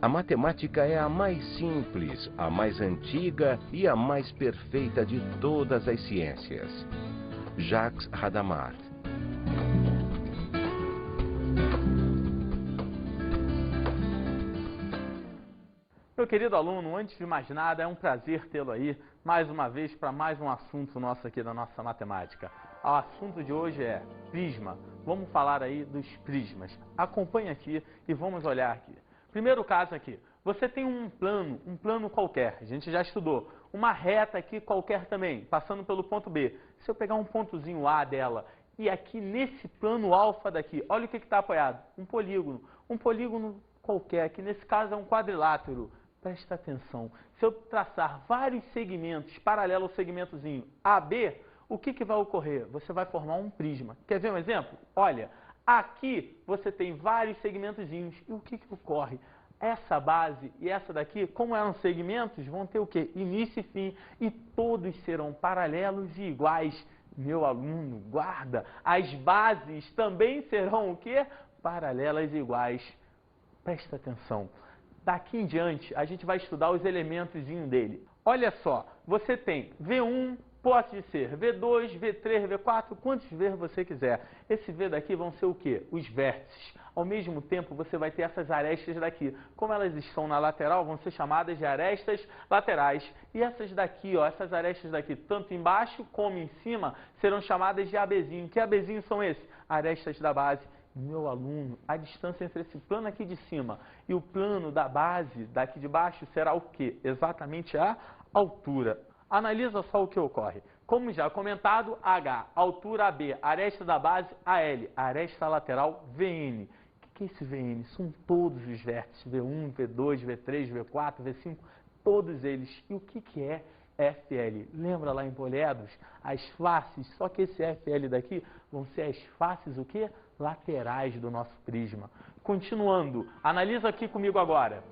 A matemática é a mais simples, a mais antiga e a mais perfeita de todas as ciências. Jacques Hadamard. Meu querido aluno, antes de mais nada, é um prazer tê-lo aí mais uma vez para mais um assunto nosso aqui da nossa matemática. O assunto de hoje é prisma. Vamos falar aí dos prismas. Acompanhe aqui e vamos olhar aqui. Primeiro caso aqui, você tem um plano qualquer, a gente já estudou, uma reta aqui qualquer também, passando pelo ponto B. Se eu pegar um pontozinho A dela e aqui nesse plano alfa daqui, olha o que está apoiado, um polígono qualquer, que nesse caso é um quadrilátero. Presta atenção, se eu traçar vários segmentos paralelos ao segmentozinho AB, o que vai ocorrer? Você vai formar um prisma. Quer ver um exemplo? Olha, aqui você tem vários segmentozinhos. E o que ocorre? Essa base e essa daqui, como eram segmentos, vão ter o quê? Início e fim. E todos serão paralelos e iguais. Meu aluno, guarda. As bases também serão o quê? Paralelas e iguais. Presta atenção. Daqui em diante, a gente vai estudar os elementos dele. Olha só, você tem V1, pode ser V2, V3, V4, quantos V você quiser. Esse V daqui vão ser o quê? Os vértices. Ao mesmo tempo, você vai ter essas arestas daqui. Como elas estão na lateral, vão ser chamadas de arestas laterais. E essas daqui, ó, essas arestas daqui, tanto embaixo como em cima, serão chamadas de ABzinho. Que ABzinho são esses? Arestas da base. Meu aluno, a distância entre esse plano aqui de cima e o plano da base daqui de baixo será o quê? Exatamente a altura. Analisa só o que ocorre. Como já comentado, H, altura AB, aresta da base AL, aresta lateral VN. O que é esse VN? São todos os vértices, V1, V2, V3, V4, V5, todos eles. E o que é FL? Lembra lá em Poliedros? As faces, só que esse FL daqui vão ser as faces o quê? Laterais do nosso prisma. Continuando, analisa aqui comigo agora.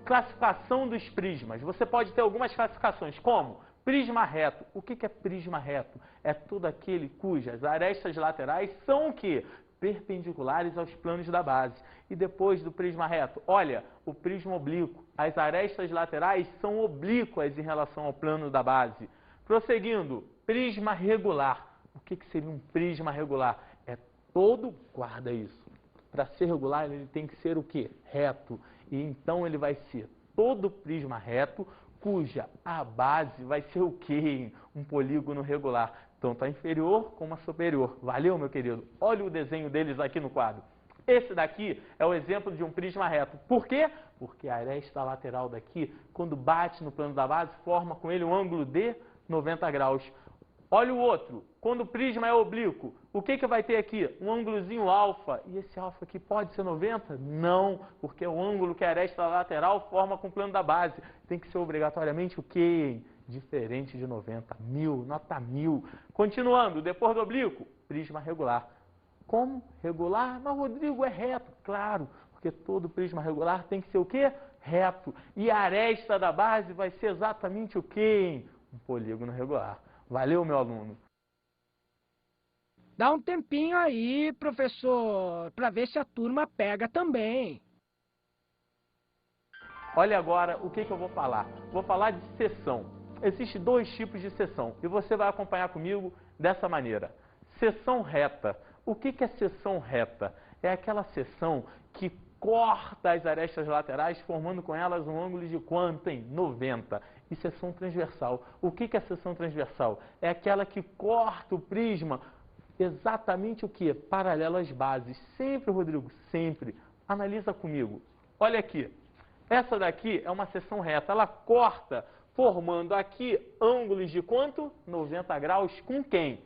Classificação dos prismas. Você pode ter algumas classificações, como prisma reto. O que é prisma reto? É todo aquele cujas arestas laterais são o quê? Perpendiculares aos planos da base. E depois do prisma reto, olha, o prisma oblíquo. As arestas laterais são oblíquas em relação ao plano da base. Prosseguindo, prisma regular. O que seria um prisma regular? É todo, guarda isso, para ser regular ele tem que ser o quê? Reto. E então ele vai ser todo prisma reto, cuja a base vai ser o quê? Um polígono regular, tanto a inferior como a superior. Valeu, meu querido? Olha o desenho deles aqui no quadro. Esse daqui é o exemplo de um prisma reto. Por quê? Porque a aresta lateral daqui, quando bate no plano da base, forma com ele um ângulo de 90 graus. Olha o outro, quando o prisma é oblíquo, o que vai ter aqui? Um ângulozinho alfa. E esse alfa aqui pode ser 90? Não, porque é o ângulo que a aresta lateral forma com o plano da base. Tem que ser obrigatoriamente o quê? Diferente de 90. 1000, nota 1000. Continuando, depois do oblíquo, prisma regular. Como? Regular? Mas, Rodrigo, é reto. Claro, porque todo prisma regular tem que ser o quê? Reto. E a aresta da base vai ser exatamente o quê? Um polígono regular. Valeu, meu aluno. Dá um tempinho aí, professor, para ver se a turma pega também. Olha agora o que eu vou falar. Vou falar de seção. Existem dois tipos de seção e você vai acompanhar comigo dessa maneira. Seção reta. O que é seção reta? É aquela seção que corta as arestas laterais, formando com elas um ângulo de quanto, hein? 90. E seção transversal. O que é seção transversal? É aquela que corta o prisma exatamente o que? Paralelo às bases. Sempre, Rodrigo, sempre. Analisa comigo. Olha aqui. Essa daqui é uma seção reta. Ela corta, formando aqui ângulos de quanto? 90 graus. Com quem?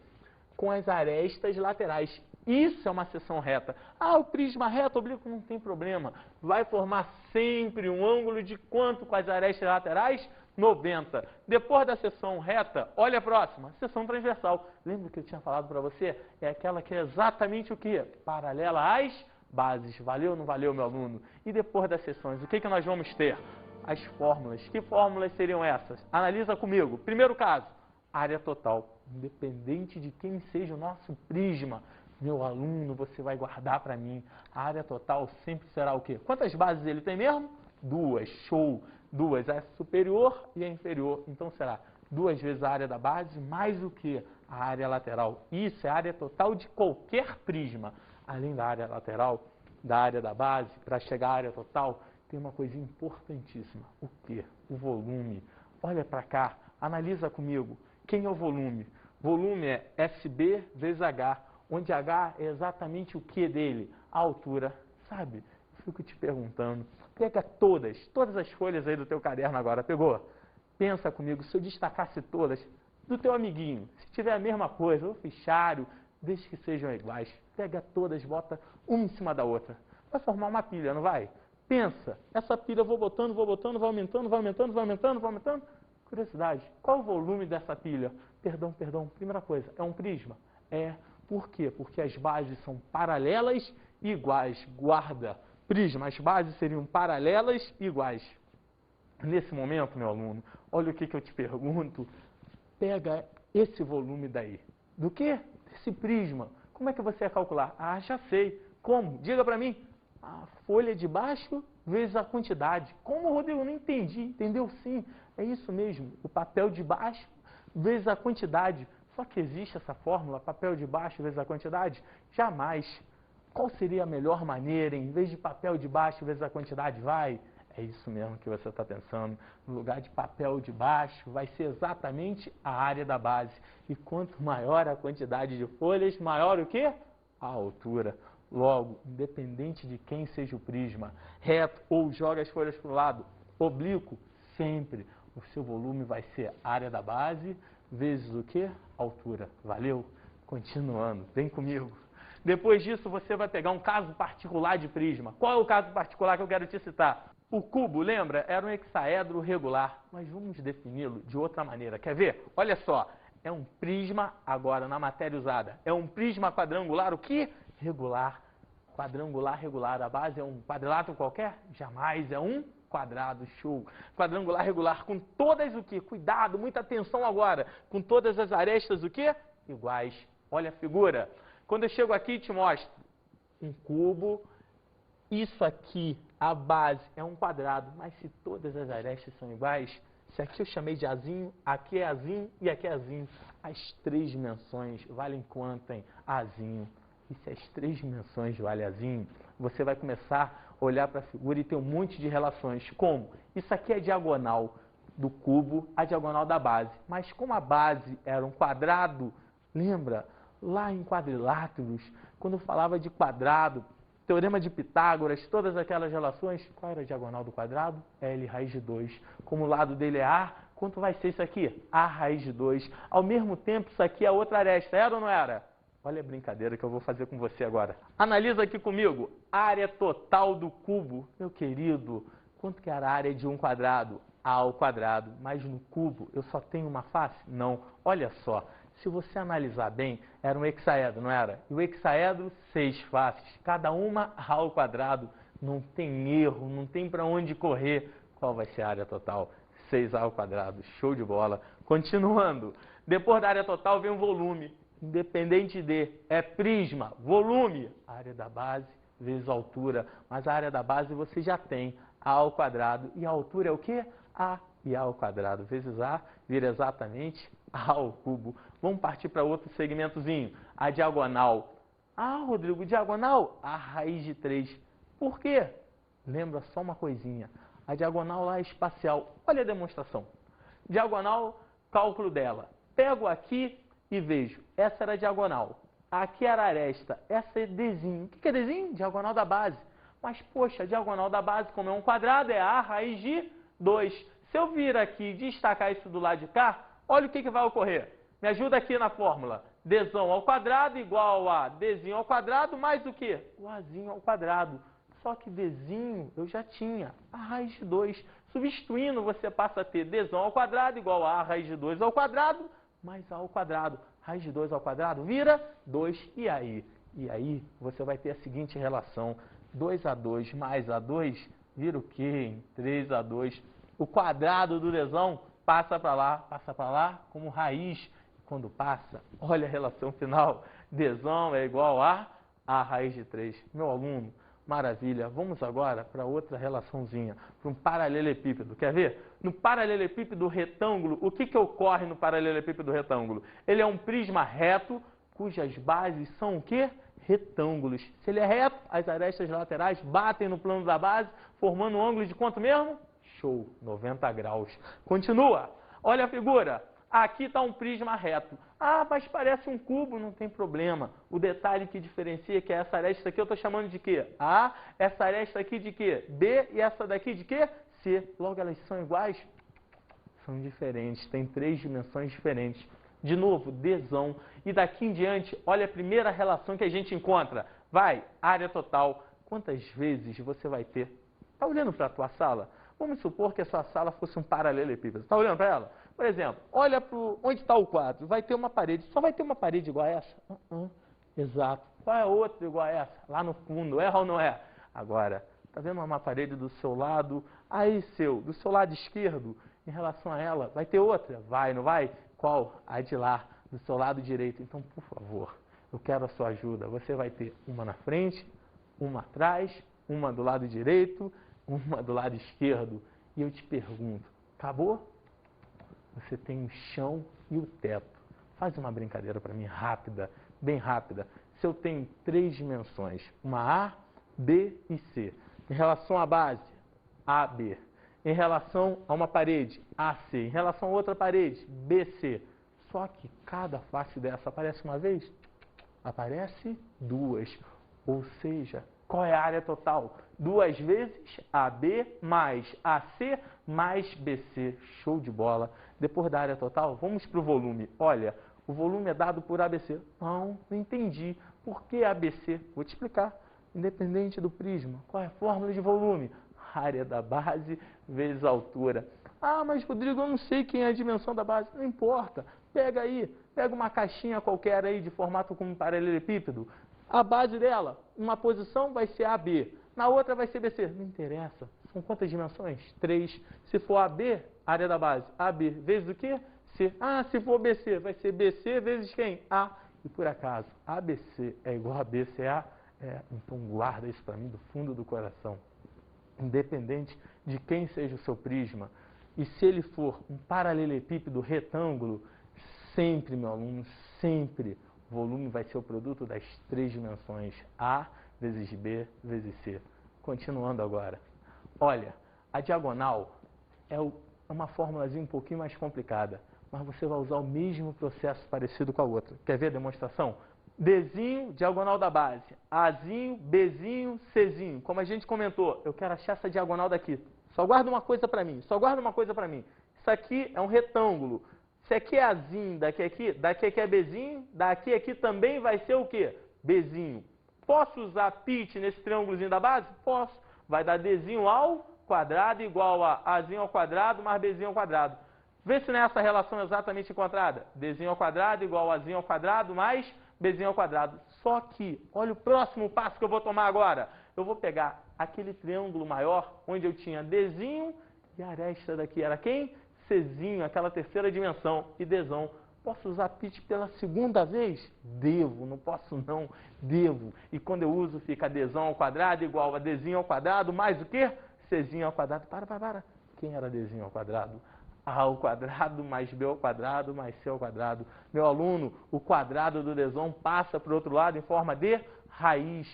Com as arestas laterais. Isso é uma seção reta. Ah, o prisma reto oblíquo não tem problema. Vai formar sempre um ângulo de quanto com as arestas laterais? 90. Depois da seção reta, olha a próxima, seção transversal. Lembra que eu tinha falado para você? É aquela que é exatamente o quê? Paralela às bases. Valeu ou não valeu, meu aluno? E depois das seções, o que nós vamos ter? As fórmulas. Que fórmulas seriam essas? Analisa comigo. Primeiro caso, área total. Independente de quem seja o nosso prisma, meu aluno, você vai guardar para mim. A área total sempre será o quê? Quantas bases ele tem mesmo? Duas, show. Duas, a superior e a inferior. Então será 2 vezes a área da base mais o que? A área lateral. Isso é a área total de qualquer prisma. Além da área lateral, da área da base, para chegar à área total, tem uma coisa importantíssima. O quê? O volume. Olha para cá, analisa comigo. Quem é o volume? Volume é SB vezes H, onde H é exatamente o que dele? A altura. Sabe? Eu fico te perguntando. Pega todas as folhas aí do teu caderno agora. Pegou? Pensa comigo, se eu destacasse todas do teu amiguinho, se tiver a mesma coisa, o fichário, desde que sejam iguais, pega todas, bota uma em cima da outra. Vai formar uma pilha, não vai? Pensa, essa pilha eu vou botando, vai aumentando, vai aumentando, vai aumentando, vai aumentando. Curiosidade, qual o volume dessa pilha? Perdão, primeira coisa, é um prisma? É. Por quê? Porque as bases são paralelas e iguais. Guarda, prisma, as bases seriam paralelas e iguais. Nesse momento, meu aluno, olha o que eu te pergunto. Pega esse volume daí. Do quê? Desse prisma. Como é que você vai calcular? Ah, já sei. Como? Diga para mim. A folha de baixo vezes a quantidade. Como, Rodrigo? Não entendi. Entendeu? Sim. É isso mesmo. O papel de baixo vezes a quantidade. Só que existe essa fórmula, papel de baixo vezes a quantidade? Jamais. Qual seria a melhor maneira, em vez de papel de baixo vezes a quantidade? Vai. É isso mesmo que você está pensando. No lugar de papel de baixo, vai ser exatamente a área da base. E quanto maior a quantidade de folhas, maior o quê? A altura. Logo, independente de quem seja o prisma, reto ou joga as folhas para o lado, oblíquo, sempre o seu volume vai ser a área da base vezes o quê? Altura. Valeu? Continuando, vem comigo. Depois disso, você vai pegar um caso particular de prisma. Qual é o caso particular que eu quero te citar? O cubo, lembra? Era um hexaedro regular, mas vamos defini-lo de outra maneira. Quer ver? Olha só, é um prisma, agora na matéria usada, é um prisma quadrangular, o que? Regular. Quadrangular regular, a base é um quadrilátero qualquer? Jamais, é um quadrado, show. Quadrangular regular, com todas o que? Cuidado, muita atenção agora. Com todas as arestas o que? Iguais. Olha a figura. Quando eu chego aqui e te mostro um cubo, isso aqui, a base, é um quadrado, mas se todas as arestas são iguais, se aqui eu chamei de azinho, aqui é azinho e aqui é azinho, as 3 dimensões valem quanto, hein? Azinho. E se as 3 dimensões valem azinho, você vai começar a olhar para a figura e ter um monte de relações. Como? Isso aqui é a diagonal do cubo, a diagonal da base. Mas como a base era um quadrado, lembra? Lá em quadriláteros, quando eu falava de quadrado, Teorema de Pitágoras, todas aquelas relações, qual era a diagonal do quadrado? L raiz de 2. Como o lado dele é A, quanto vai ser isso aqui? A raiz de 2. Ao mesmo tempo, isso aqui é outra aresta, era ou não era? Olha a brincadeira que eu vou fazer com você agora. Analisa aqui comigo. Área total do cubo. Meu querido, quanto que era a área de um quadrado? A ao quadrado. Mas no cubo eu só tenho uma face? Não. Olha só. Se você analisar bem, era um hexaedro, não era? E o hexaedro, 6 faces, cada uma A ao quadrado. Não tem erro, não tem para onde correr. Qual vai ser a área total? 6A ao quadrado. Show de bola. Continuando. Depois da área total vem o volume. Independente de, é prisma, volume, área da base vezes altura. Mas a área da base você já tem, A ao quadrado. E a altura é o quê? A e A ao quadrado vezes A vira exatamente A ao cubo. Vamos partir para outro segmentozinho. A diagonal. Ah, Rodrigo, diagonal? A raiz de 3. Por quê? Lembra só uma coisinha. A diagonal lá é espacial. Olha a demonstração. Diagonal, cálculo dela. Pego aqui e vejo. Essa era a diagonal. Aqui era a aresta. Essa é Dzinho. O que é Dzinho? Diagonal da base. Mas, poxa, a diagonal da base, como é um quadrado, é A raiz de 2. Se eu vir aqui e destacar isso do lado de cá, olha o que vai ocorrer. Me ajuda aqui na fórmula. Dzão ao quadrado igual a Dzinho ao quadrado mais o quê? O Azinho ao quadrado. Só que Dzinho eu já tinha. A raiz de 2. Substituindo, você passa a ter Dzão ao quadrado igual a raiz de 2 ao quadrado mais A ao quadrado. Raiz de 2 ao quadrado vira 2. E aí? E aí você vai ter a seguinte relação. 2A2 mais A2 vira o quê? 3A2. O quadrado do Dzão passa para lá como raiz. Quando passa, olha a relação final. Dzão é igual a raiz de 3. Meu aluno, Maravilha. Vamos agora para outra relaçãozinha, para um paralelepípedo. Quer ver? No paralelepípedo retângulo, o que ocorre no paralelepípedo retângulo? Ele é um prisma reto, cujas bases são o quê? Retângulos. Se ele é reto, as arestas laterais batem no plano da base, formando um ângulo de quanto mesmo? Show, 90 graus. Continua. Olha a figura. Aqui está um prisma reto. Ah, mas parece um cubo, não tem problema. O detalhe que diferencia é que essa aresta aqui eu estou chamando de quê? A. Essa aresta aqui de quê? B. E essa daqui de quê? C. Logo, elas são iguais? São diferentes, tem 3 dimensões diferentes. De novo, Dzão. E daqui em diante, olha a primeira relação que a gente encontra. Vai, área total. Quantas vezes você vai ter? Está olhando para a tua sala? Vamos supor que a sua sala fosse um paralelepípedo. Está olhando para ela? Por exemplo, olha para onde está o quadro. Vai ter uma parede. Só vai ter uma parede igual a essa? Exato. Qual é a outra igual a essa? Lá no fundo. É ou não é? Agora, está vendo uma parede do seu lado? Aí, do seu lado esquerdo, em relação a ela, vai ter outra? Vai, não vai? Qual? A de lá, do seu lado direito. Então, por favor, eu quero a sua ajuda. Você vai ter uma na frente, uma atrás, uma do lado direito, uma do lado esquerdo. E eu te pergunto, acabou? Você tem o chão e o teto. Faz uma brincadeira para mim, rápida, bem rápida. Se eu tenho 3 dimensões, uma A, B e C. Em relação à base, AB. Em relação a uma parede, AC. Em relação a outra parede, BC. Só que cada face dessa aparece uma vez? Aparece 2. Ou seja, qual é a área total? 2 vezes AB mais AC mais BC. Show de bola. Depois da área total, vamos para o volume. Olha, o volume é dado por ABC. Não entendi. Por que ABC? Vou te explicar. Independente do prisma. Qual é a fórmula de volume? Área da base vezes a altura. Ah, mas Rodrigo, eu não sei quem é a dimensão da base. Não importa. Pega aí, pega uma caixinha qualquer aí de formato como paralelepípedo. A base dela, uma posição vai ser AB, na outra vai ser BC. Não interessa. São quantas dimensões? 3. Se for AB, área da base, AB vezes o quê? C. Ah, se for BC, vai ser BC vezes quem? A. E por acaso, ABC é igual a BCA? Então guarda isso para mim do fundo do coração. Independente de quem seja o seu prisma, e se ele for um paralelepípedo retângulo, sempre, meu aluno, sempre, o volume vai ser o produto das 3 dimensões, A vezes B vezes C. Continuando agora. Olha, a diagonal é uma formulazinha um pouquinho mais complicada, mas você vai usar o mesmo processo parecido com a outra. Quer ver a demonstração? Dzinho, diagonal da base. Azinho, Bzinho, Czinho. Como a gente comentou, eu quero achar essa diagonal daqui. Só guarda uma coisa para mim, só guarda uma coisa para mim. Isso aqui é um retângulo. Se aqui é Azinho, daqui aqui é Bzinho, daqui aqui também vai ser o quê? Bzinho. Posso usar pitch nesse triângulozinho da base? Posso. Vai dar Dzinho ao quadrado igual a Azinho ao quadrado mais Bzinho ao quadrado. Vê se não é essa relação exatamente encontrada. Dzinho ao quadrado igual a Azinho ao quadrado mais Bzinho ao quadrado. Só que, olha o próximo passo que eu vou tomar agora. Eu vou pegar aquele triângulo maior, onde eu tinha Dzinho, e a aresta daqui era quem? Czinho, aquela terceira dimensão, e Dzão. Posso usar pitch pela segunda vez? Devo, não posso não, devo. E quando eu uso, fica Dzão ao quadrado igual a Dzinho ao quadrado, mais o quê? Czinho ao quadrado. Para. Quem era Dzinho ao quadrado? A ao quadrado mais B ao quadrado mais C ao quadrado. Meu aluno, o quadrado do Dzão passa para o outro lado em forma de raiz.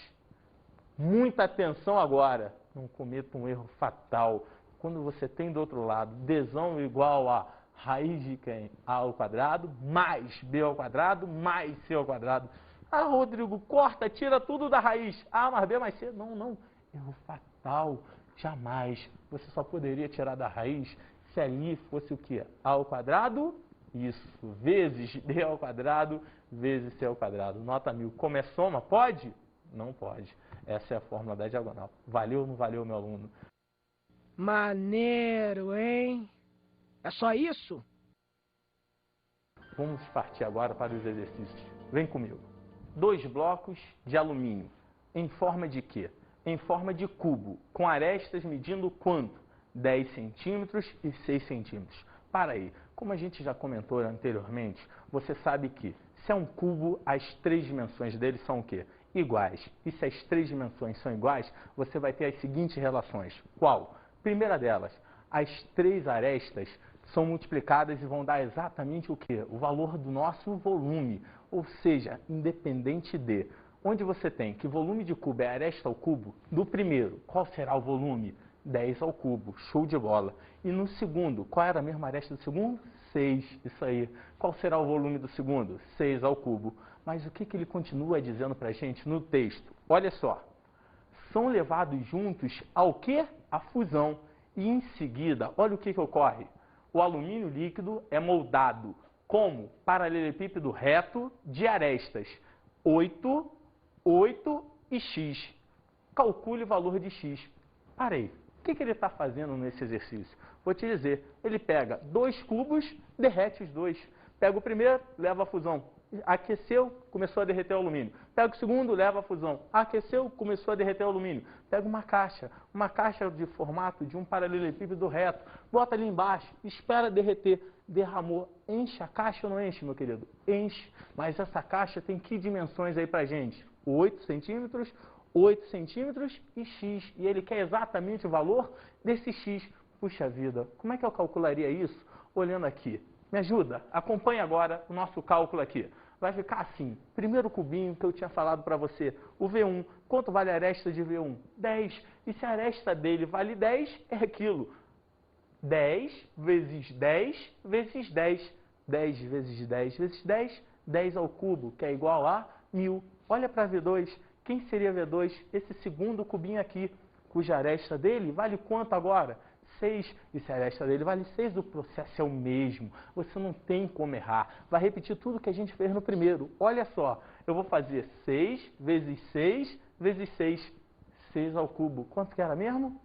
Muita atenção agora. Não cometa um erro fatal. Quando você tem do outro lado Dzão igual a raiz de quem? A ao quadrado mais B ao quadrado mais C ao quadrado. Ah, Rodrigo, corta, tira tudo da raiz. A mais B mais C. Não. Erro fatal. Jamais. Você só poderia tirar da raiz se ali fosse o quê? A ao quadrado, isso, vezes B ao quadrado, vezes C ao quadrado. Nota 1000. Como é soma? Pode? Não pode. Essa é a fórmula da diagonal. Valeu ou não valeu, meu aluno? Maneiro, hein? É só isso? Vamos partir agora para os exercícios. Vem comigo. 2 blocos de alumínio. Em forma de quê? Em forma de cubo, com arestas medindo quanto? 10 centímetros e 6 centímetros. Para aí, como a gente já comentou anteriormente, você sabe que se é um cubo, as 3 dimensões dele são o quê? iguais. E se as três dimensões são iguais, você vai ter as seguintes relações. Qual? Primeira delas, as três arestas são multiplicadas e vão dar exatamente o quê? O valor do nosso volume, ou seja, independente de. Onde você tem que volume de cubo é aresta ao cubo, do primeiro, qual será o volume? 10 ao cubo, show de bola. E no segundo, qual era a mesma aresta do segundo? 6, isso aí. Qual será o volume do segundo? 6 ao cubo. Mas o que ele continua dizendo para a gente no texto? Olha só, são levados juntos ao quê? A fusão. E em seguida, olha o que ocorre. O alumínio líquido é moldado como paralelepípedo reto de arestas 8, 8 e x. Calcule o valor de x. Parei. O que ele está fazendo nesse exercício? Vou te dizer. Ele pega 2 cubos, derrete os dois. Pega o primeiro, leva à fusão. Aqueceu, começou a derreter o alumínio. Pega o segundo, leva à fusão. Aqueceu, começou a derreter o alumínio. Pega uma caixa de formato de um paralelepípedo reto. Bota ali embaixo, espera derreter. Derramou. Enche a caixa ou não enche, meu querido? Enche. Mas essa caixa tem que dimensões aí pra gente? 8 centímetros, 8 centímetros e x. E ele quer exatamente o valor desse x. Puxa vida, como é que eu calcularia isso? Olhando aqui. Me ajuda? Acompanhe agora o nosso cálculo aqui. Vai ficar assim. Primeiro cubinho que eu tinha falado para você, o V1. Quanto vale a aresta de V1? 10. E se a aresta dele vale 10, é aquilo. 10 vezes 10 vezes 10. 10 vezes 10 vezes 10, 10 ao cubo, que é igual a 1000. Olha para V2. Quem seria V2? Esse segundo cubinho aqui, cuja aresta dele vale quanto agora? 6. E se a aresta dele vale 6, o processo é o mesmo. Você não tem como errar. Vai repetir tudo que a gente fez no primeiro. Olha só, eu vou fazer 6 vezes 6 vezes 6. 6 ao cubo. Quanto que era mesmo?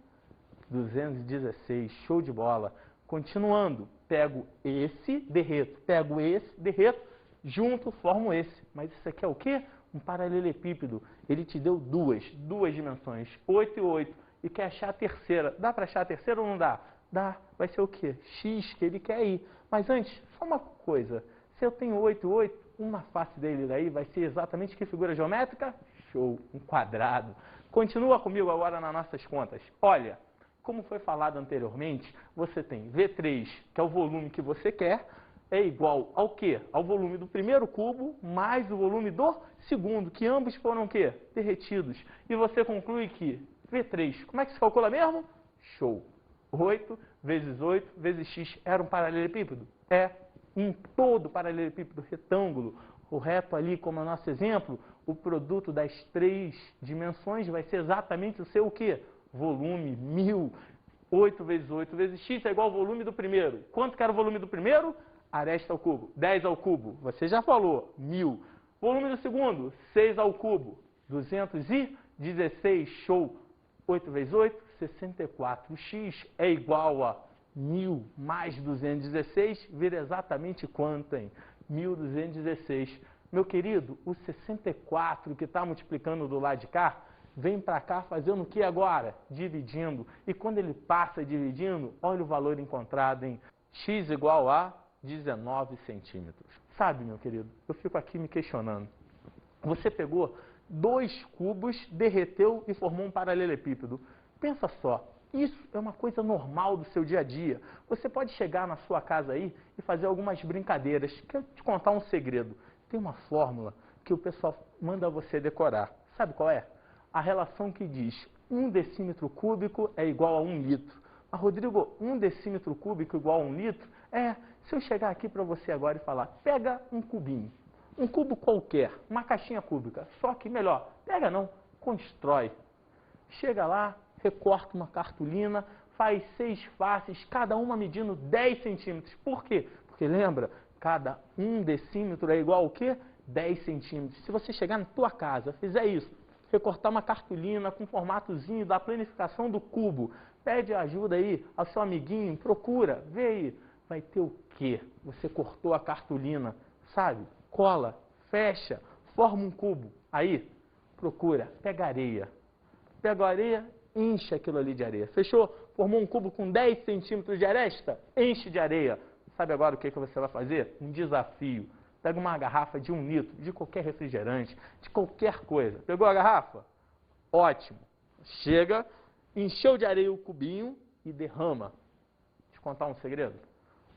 216. Show de bola. Continuando. Pego esse, derreto. Pego esse, derreto. Junto, formo esse. Mas isso aqui é o quê? Um paralelepípedo. Ele te deu duas dimensões. 8 e 8. E quer achar a terceira. Dá para achar a terceira ou não dá? Dá. Vai ser o quê? X que ele quer ir. Mas antes, só uma coisa. Se eu tenho 8 e 8, uma face dele daí vai ser exatamente que figura geométrica? Show. Um quadrado. Continua comigo agora nas nossas contas. Olha, como foi falado anteriormente, você tem V3, que é o volume que você quer, é igual ao quê? Ao volume do primeiro cubo mais o volume do segundo, que ambos foram o quê? Derretidos. E você conclui que V3, como é que se calcula mesmo? Show. 8 vezes 8 vezes x era um paralelepípedo? É. Em todo paralelepípedo retângulo, o reto ali, como é o nosso exemplo, o produto das três dimensões vai ser exatamente o seu o quê? Volume, 1000. 8 vezes 8 vezes x é igual ao volume do primeiro. Quanto que era o volume do primeiro? Aresta ao cubo. 10 ao cubo. Você já falou. 1000. Volume do segundo? 6 ao cubo. 216. Show. 8 vezes 8, 64. X é igual a 1000 mais 216. Vira exatamente quanto, hein? 1216. Meu querido, o 64 que está multiplicando do lado de cá, vem para cá fazendo o que agora? Dividindo. E quando ele passa dividindo, olha o valor encontrado em x igual a 19 centímetros. Sabe, meu querido, eu fico aqui me questionando. Você pegou 2 cubos, derreteu e formou um paralelepípedo. Pensa só, isso é uma coisa normal do seu dia a dia. Você pode chegar na sua casa aí e fazer algumas brincadeiras. Quero te contar um segredo. Tem uma fórmula que o pessoal manda você decorar. Sabe qual é? A relação que diz 1 decímetro cúbico é igual a 1 litro. Mas, Rodrigo, 1 decímetro cúbico igual a 1 litro? Se eu chegar aqui para você agora e falar, pega um cubinho, um cubo qualquer, uma caixinha cúbica, só que melhor, pega não, constrói. Chega lá, recorta uma cartolina, faz 6 faces, cada uma medindo 10 centímetros. Por quê? Porque lembra, cada 1 decímetro é igual ao quê? 10 centímetros. Se você chegar na tua casa, fizer isso, recortar uma cartolina com formatozinho da planificação do cubo, pede ajuda aí ao seu amiguinho, procura, vê aí. Vai ter o quê? Você cortou a cartolina, sabe? Cola, fecha, forma um cubo. Aí, procura, pega areia. Pega a areia, enche aquilo ali de areia. Fechou? Formou um cubo com 10 centímetros de aresta? Enche de areia. Sabe agora o que você vai fazer? Um desafio. Pega uma garrafa de 1 litro, de qualquer refrigerante, de qualquer coisa. Pegou a garrafa? Ótimo. Chega, encheu de areia o cubinho e derrama. Deixa eu contar um segredo.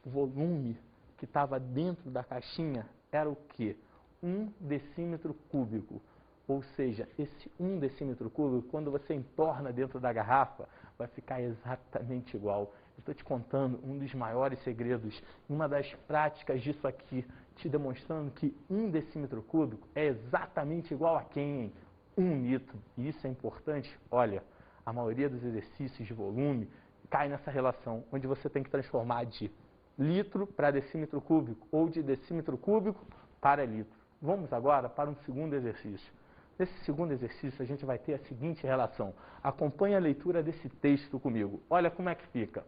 O volume que estava dentro da caixinha era o quê? 1 decímetro cúbico. Ou seja, esse 1 decímetro cúbico, quando você entorna dentro da garrafa, vai ficar exatamente igual. Eu estou te contando um dos maiores segredos, uma das práticas disso aqui, te demonstrando que 1 decímetro cúbico é exatamente igual a quem? 1 litro. E isso é importante. Olha, a maioria dos exercícios de volume cai nessa relação, onde você tem que transformar de litro para decímetro cúbico, ou de decímetro cúbico para litro. Vamos agora para um segundo exercício. Nesse segundo exercício, a gente vai ter a seguinte relação. Acompanhe a leitura desse texto comigo. Olha como é que fica.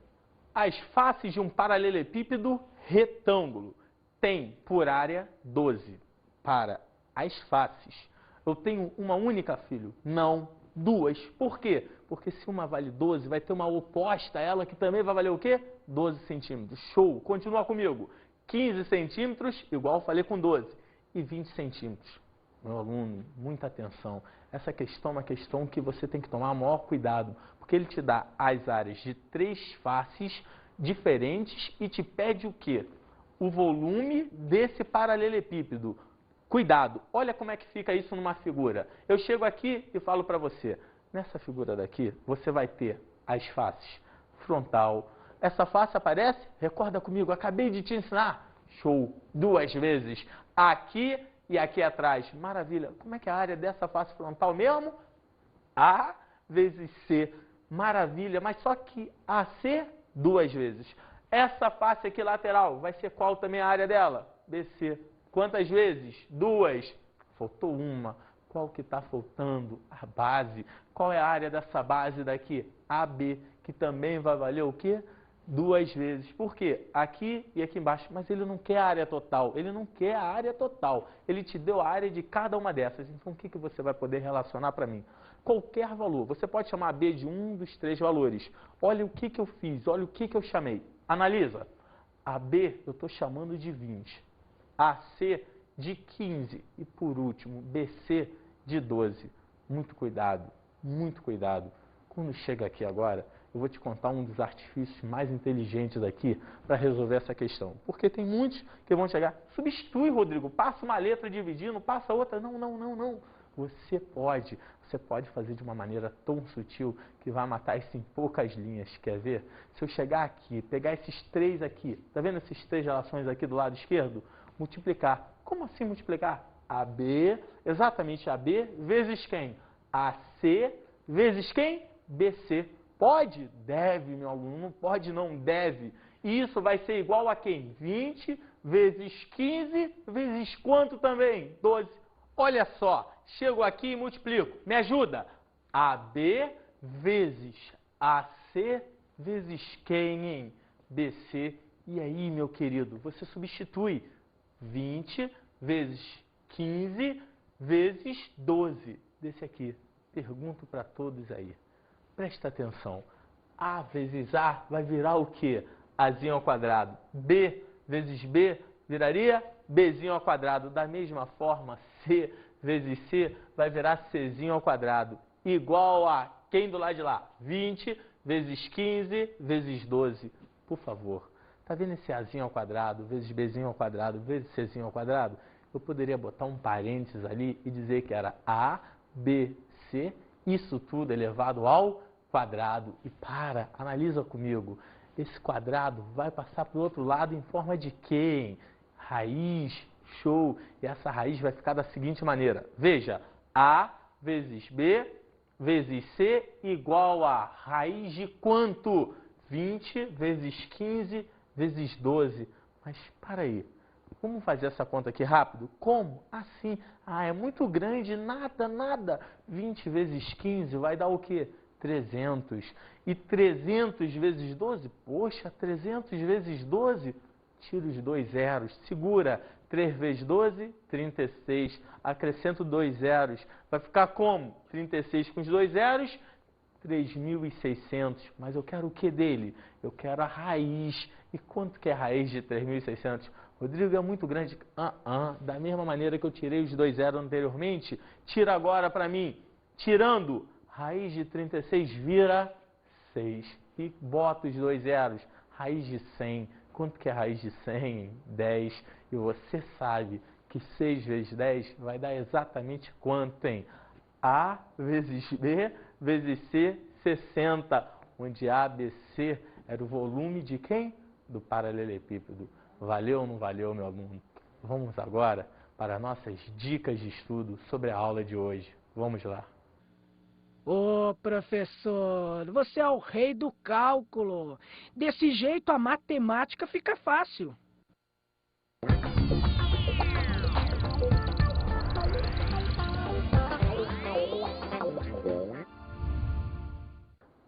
As faces de um paralelepípedo retângulo têm por área 12. Para as faces. Eu tenho uma única, filho? Não, 2. Por quê? Porque se uma vale 12, vai ter uma oposta a ela que também vai valer o quê? 12 centímetros. Show! Continua comigo. 15 centímetros, igual eu falei com 12. E 20 centímetros. Meu aluno, muita atenção. Essa questão é uma questão que você tem que tomar maior cuidado, porque ele te dá as áreas de 3 faces diferentes e te pede o quê? O volume desse paralelepípedo. Cuidado, olha como é que fica isso numa figura. Eu chego aqui e falo para você, nessa figura daqui, você vai ter as faces frontal. Essa face aparece? Recorda comigo, acabei de te ensinar. Show, 2 vezes. Aqui e aqui atrás. Maravilha. Como é que é a área dessa face frontal mesmo? A vezes C. Maravilha. Mas só que AC 2 vezes. Essa face aqui lateral vai ser qual também a área dela? BC. Quantas vezes? 2. Faltou uma. Qual que está faltando? A base. Qual é a área dessa base daqui? AB. Que também vai valer o quê? 2 vezes. Por quê? Aqui e aqui embaixo. Mas ele não quer a área total. Ele não quer a área total. Ele te deu a área de cada uma dessas. Então, o que você vai poder relacionar para mim? Qualquer valor. Você pode chamar B de um dos 3 valores. Olha o que eu fiz. Olha o que eu chamei. Analisa. A B eu estou chamando de 20. A C de 15. E, por último, BC de 12. Muito cuidado. Muito cuidado. Quando chega aqui agora, eu vou te contar um dos artifícios mais inteligentes aqui para resolver essa questão. Porque tem muitos que vão chegar, substitui, Rodrigo, passa uma letra dividindo, passa outra. Não, não, não, não. Você pode fazer de uma maneira tão sutil que vai matar isso em poucas linhas. Quer ver? Se eu chegar aqui, pegar esses 3 aqui, tá vendo essas 3 relações aqui do lado esquerdo? Multiplicar. Como assim multiplicar? AB, exatamente AB, vezes quem? AC, vezes quem? BC. Pode? Deve, meu aluno. Não pode, não deve. E isso vai ser igual a quem? 20 vezes 15 vezes quanto também? 12. Olha só. Chego aqui e multiplico. Me ajuda. AB vezes AC vezes quem, hein? BC. E aí, meu querido, você substitui 20 vezes 15 vezes 12. Desse aqui. Pergunto para todos aí. Presta atenção. A vezes A vai virar o quê? Azinho ao quadrado. B vezes B viraria Bzinho ao quadrado. Da mesma forma, C vezes C vai virar Czinho ao quadrado. Igual a quem do lado de lá? 20 vezes 15 vezes 12. Por favor. Tá vendo esse Azinho ao quadrado, vezes Bzinho ao quadrado, vezes Czinho ao quadrado? Eu poderia botar um parênteses ali e dizer que era A, B, C, isso tudo elevado ao quadrado. E analisa comigo. Esse quadrado vai passar para o outro lado em forma de quem? Raiz. Show. E essa raiz vai ficar da seguinte maneira. Veja, A vezes B vezes C igual a raiz de quanto? 20 vezes 15 vezes 12. Mas para aí. Vamos fazer essa conta aqui rápido? Como? Assim. É muito grande. Nada. 20 vezes 15 vai dar o quê? 300. E 300 vezes 12? Poxa, 300 vezes 12? Tira os 2 zeros. Segura. 3 vezes 12, 36. Acrescento 2 zeros. Vai ficar como? 36 com os 2 zeros? 3.600. Mas eu quero o que dele? Eu quero a raiz. E quanto que é raiz de 3.600? Rodrigo, é muito grande. Da mesma maneira que eu tirei os 2 zeros anteriormente, tira agora para mim. Tirando, raiz de 36 vira 6. E bota os 2 zeros. Raiz de 100. Quanto que é raiz de 100? 10. E você sabe que 6 vezes 10 vai dar exatamente quanto, hein? A vezes B vezes C, 60. Onde A, B, C era o volume de quem? Do paralelepípedo. Valeu ou não valeu, meu aluno? Vamos agora para nossas dicas de estudo sobre a aula de hoje. Vamos lá. Ô, professor, você é o rei do cálculo. Desse jeito a matemática fica fácil.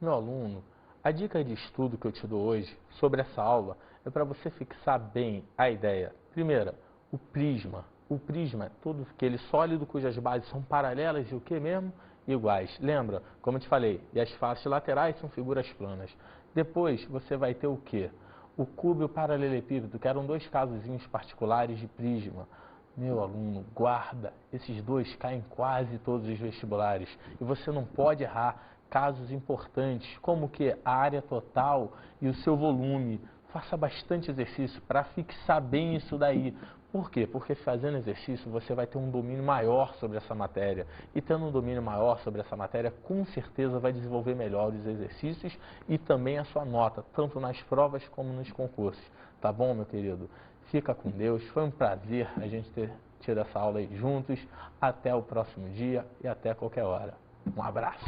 Meu aluno, a dica de estudo que eu te dou hoje sobre essa aula é para você fixar bem a ideia. Primeira, o prisma. O prisma é todo aquele sólido cujas bases são paralelas e o que mesmo? Iguais. Lembra? Como eu te falei, e as faces laterais são figuras planas. Depois você vai ter o quê? O cubo e o paralelepípedo, que eram 2 casozinhos particulares de prisma. Meu aluno, guarda, esses 2 caem quase todos os vestibulares. E você não pode errar casos importantes, como que a área total e o seu volume. Faça bastante exercício para fixar bem isso daí. Por quê? Porque fazendo exercício você vai ter um domínio maior sobre essa matéria. E tendo um domínio maior sobre essa matéria, com certeza vai desenvolver melhor os exercícios e também a sua nota, tanto nas provas como nos concursos. Tá bom, meu querido? Fica com Deus. Foi um prazer a gente ter tido essa aula aí juntos. Até o próximo dia e até qualquer hora. Um abraço.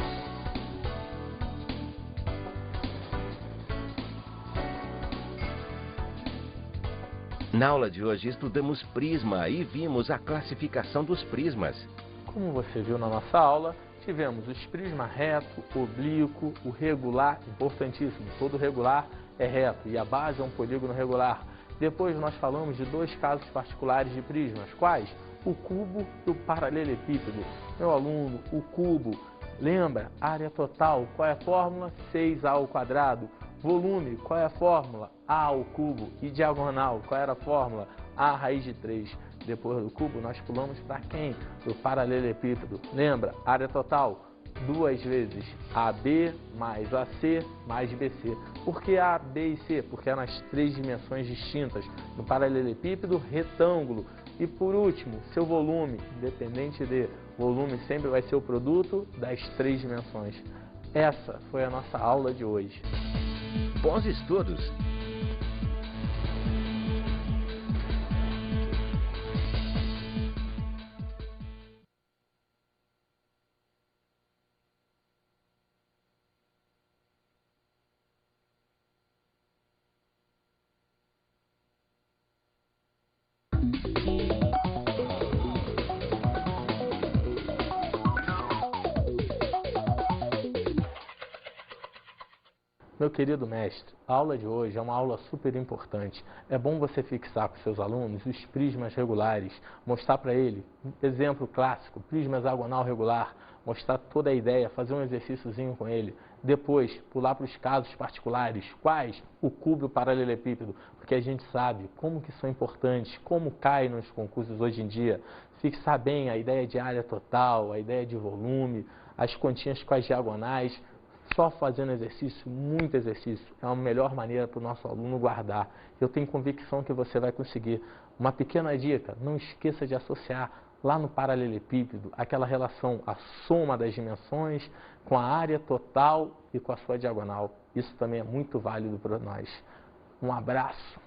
Na aula de hoje estudamos prisma e vimos a classificação dos prismas. Como você viu na nossa aula, tivemos os prismas reto, oblíquo, o regular, importantíssimo, todo regular é reto e a base é um polígono regular. Depois nós falamos de 2 casos particulares de prismas, quais? O cubo e o paralelepípedo. Meu aluno, o cubo, lembra? Área total, qual é a fórmula? 6A ao quadrado. Volume, qual é a fórmula? A ao cubo. E diagonal, qual era a fórmula? A raiz de 3. Depois do cubo, nós pulamos para quem? Para o paralelepípedo. Lembra? Área total, 2 vezes AB mais AC mais BC. Por que A, B e C? Porque é nas 3 dimensões distintas. No paralelepípedo, retângulo. E por último, seu volume, independente de volume, sempre vai ser o produto das 3 dimensões. Essa foi a nossa aula de hoje. Bons estudos! Meu querido mestre, a aula de hoje é uma aula super importante. É bom você fixar com seus alunos os prismas regulares, mostrar para ele, exemplo clássico, prisma hexagonal regular, mostrar toda a ideia, fazer um exercíciozinho com ele. Depois, pular para os casos particulares, quais? O cubo e o paralelepípedo, porque a gente sabe como que são importantes, como cai nos concursos hoje em dia. Fixar bem a ideia de área total, a ideia de volume, as continhas com as diagonais. Só fazendo exercício, muito exercício, é a melhor maneira para o nosso aluno guardar. Eu tenho convicção que você vai conseguir. Uma pequena dica, não esqueça de associar lá no paralelepípedo aquela relação, a soma das dimensões com a área total e com a sua diagonal. Isso também é muito válido para nós. Um abraço!